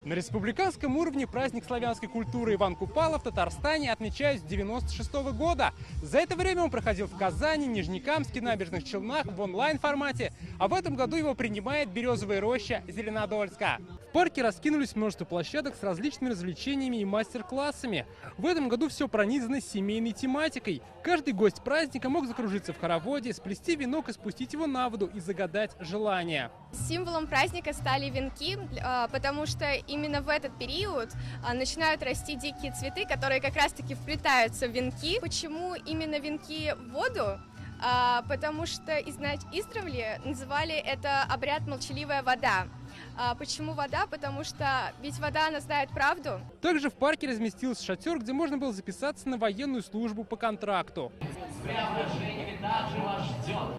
На республиканском уровне праздник славянской культуры Иван Купала в Татарстане отмечают с 1996 года. За это время он проходил в Казани, Нижнекамске, Набережных Челнах в онлайн-формате, а в этом году его принимает Березовая роща Зеленодольска. В парке раскинулись множество площадок с различными развлечениями и мастер-классами. В этом году все пронизано семейной тематикой. Каждый гость праздника мог закружиться в хороводе, сплести венок и спустить его на воду и загадать желание. Символом праздника стали венки, потому что именно в этот период начинают расти дикие цветы, которые как раз-таки вплетаются в венки. Почему именно венки в воду? Потому что издревле называли это обряд «молчаливая вода». Почему вода? Потому что ведь вода, она знает правду. Также в парке разместился шатер, где можно было записаться на военную службу по контракту.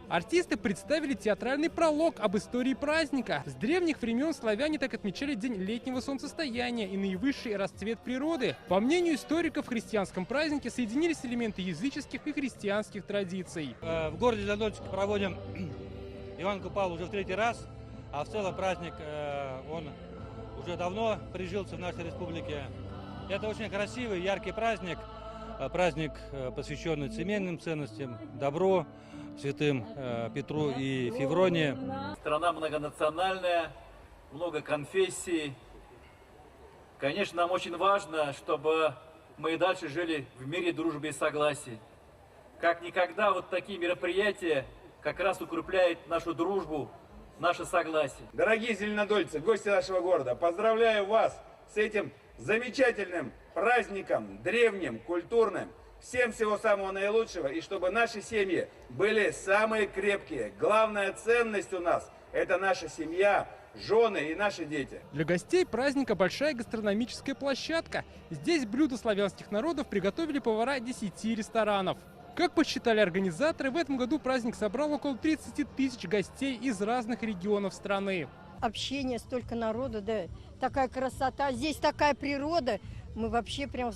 Артисты представили театральный пролог об истории праздника. С древних времен славяне так отмечали день летнего солнцестояния и наивысший расцвет природы. По мнению историков, в христианском празднике соединились элементы языческих и христианских традиций. В городе Зеленодольске проводим Иван Купалу уже в 3-й раз. А в целом праздник, он уже давно прижился в нашей республике. Это очень красивый, яркий праздник. Праздник, посвященный семейным ценностям, добру, святым Петру и Февронии. Страна многонациональная, много конфессий. Конечно, нам очень важно, чтобы мы и дальше жили в мире, дружбе и согласии. Как никогда вот такие мероприятия как раз укрепляют нашу дружбу, наше согласие. Дорогие зеленодольцы, гости нашего города, поздравляю вас с этим замечательным праздником, древним, культурным. Всем всего самого наилучшего, и чтобы наши семьи были самые крепкие. Главная ценность у нас – это наша семья, жены и наши дети. Для гостей праздника большая гастрономическая площадка. Здесь блюда славянских народов приготовили повара 10 ресторанов. Как посчитали организаторы, в этом году праздник собрал около 30 тысяч гостей из разных регионов страны. Общение, столько народа, да, такая красота, здесь такая природа. Мы вообще прям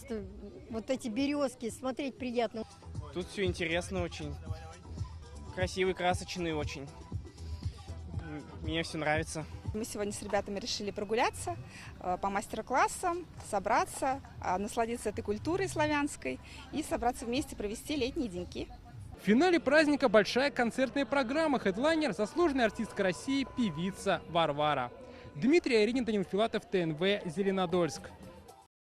вот эти березки, смотреть приятно. Тут все интересно очень, красивый, красочный очень. Мне все нравится. Мы сегодня с ребятами решили прогуляться по мастер-классам, собраться, насладиться этой культурой славянской и собраться вместе, провести летние деньки. В финале праздника большая концертная программа. Хедлайнер – заслуженная артистка России, певица Варвара. Дмитрий Аринин, Данил Филатов, ТНВ, Зеленодольск.